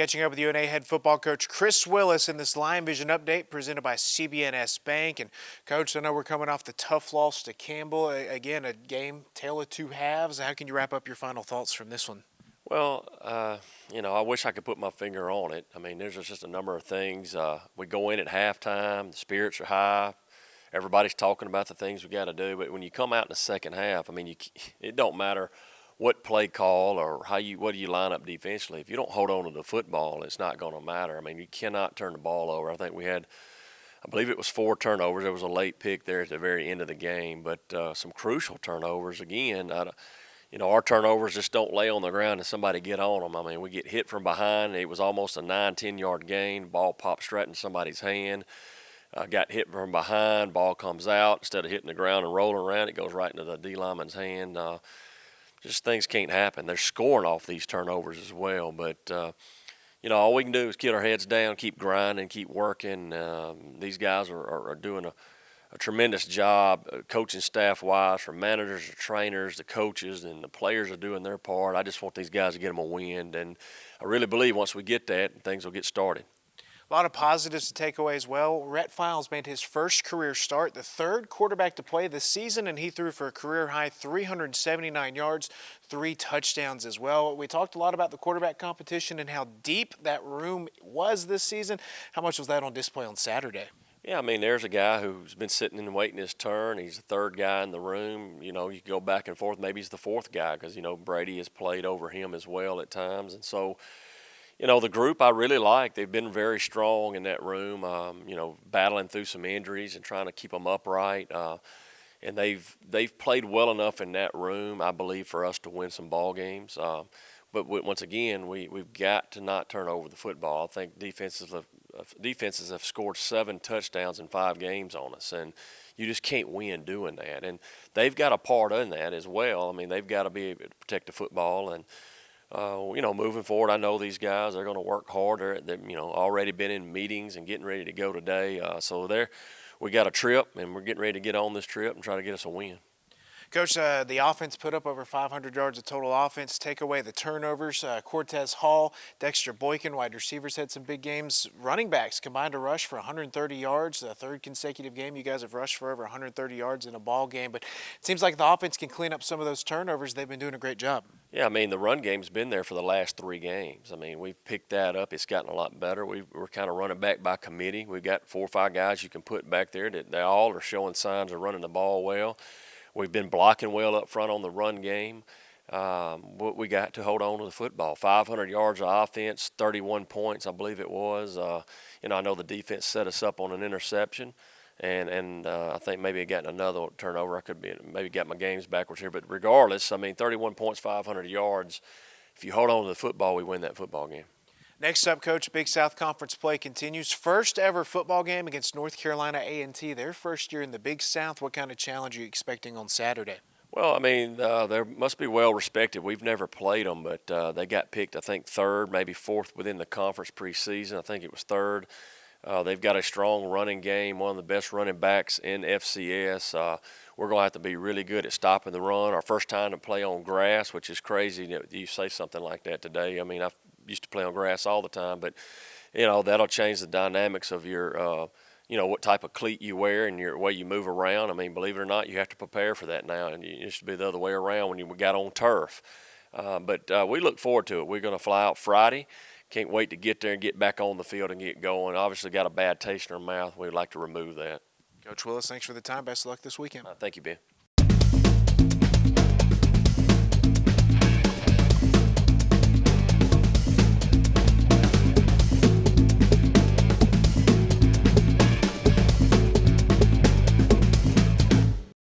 Catching up with UNA head football coach Chris Willis in this Lion Vision update presented by CBNS Bank. And Coach, I know we're coming off the tough loss to Campbell. Again, a game, tale of two halves. How can you wrap up your final thoughts from this one? Well, I wish I could put my finger on it. I mean, there's just a number of things. We go in at halftime, the spirits are high. Everybody's talking about the things we got to do. But when you come out in the second half, I mean, it don't matter what play call or what do you line up defensively. If you don't hold on to the football, it's not going to matter. I mean, you cannot turn the ball over. I think we had, I believe it was 4 turnovers. There was a late pick there at the very end of the game, but some crucial turnovers again. Our turnovers just don't lay on the ground and somebody get on them. I mean, we get hit from behind. It was almost a 9-10 yard gain. Ball pops straight in somebody's hand. Got hit from behind. Ball comes out. Instead of hitting the ground and rolling around, it goes right into the D lineman's hand. Just things can't happen. They're scoring off these turnovers as well. But, all we can do is keep our heads down, keep grinding, keep working. These guys are doing a tremendous job, coaching staff-wise, from managers to trainers to coaches, and the players are doing their part. I just want these guys to get them a win, and I really believe once we get that, things will get started. A lot of positives to take away as well. Rhett Files made his first career start, the third quarterback to play this season, and he threw for a career-high 379 yards, 3 touchdowns as well. We talked a lot about the quarterback competition and how deep that room was this season. How much was that on display on Saturday? Yeah, I mean, there's a guy who's been sitting and waiting his turn. He's the third guy in the room. You can go back and forth. Maybe he's the fourth guy because, Brady has played over him as well at times. And so, the group I really like. They've been very strong in that room, battling through some injuries and trying to keep them upright. And they've played well enough in that room, I believe, for us to win some ball games. But once again, we've got to not turn over the football. I think defenses have scored 7 touchdowns in 5 games on us, and you just can't win doing that. And they've got a part in that as well. I mean, they've got to be able to protect the football. And moving forward, I know these guys are going to work harder. They've already been in meetings and getting ready to go today. We got a trip, and we're getting ready to get on this trip and try to get us a win. Coach, the offense put up over 500 yards of total offense. Take away the turnovers. Cortez Hall, Dexter Boykin, wide receivers had some big games. Running backs combined to rush for 130 yards. The third consecutive game you guys have rushed for over 130 yards in a ball game. But it seems like the offense can clean up some of those turnovers. They've been doing a great job. Yeah, I mean, the run game's been there for the last 3 games. I mean, we've picked that up. It's gotten a lot better. We're kind of running back by committee. We've got 4 or 5 guys you can put back there that they all are showing signs of running the ball well. We've been blocking well up front on the run game. We got to hold on to the football. 500 yards of offense, 31 points, I believe it was. I know the defense set us up on an interception, and I think maybe I got another turnover. I could be maybe got my games backwards here, but regardless, I mean, 31 points, 500 yards. If you hold on to the football, we win that football game. Next up, Coach, Big South Conference play continues. First ever football game against North Carolina A&T. Their first year in the Big South. What kind of challenge are you expecting on Saturday? Well, I mean, they must be well respected. We've never played them, but they got picked, I think, 3rd, maybe 4th within the conference preseason. I think it was 3rd. They've got a strong running game, one of the best running backs in FCS. We're going to have to be really good at stopping the run. Our first time to play on grass, which is crazy that you say something like that today. I mean, I used to play on grass all the time, but, that'll change the dynamics of your, what type of cleat you wear and your way you move around. I mean, believe it or not, you have to prepare for that now, and it used to be the other way around when you got on turf. But we look forward to it. We're going to fly out Friday. Can't wait to get there and get back on the field and get going. Obviously got a bad taste in our mouth. We'd like to remove that. Coach Willis, thanks for the time. Best of luck this weekend. Thank you, Ben.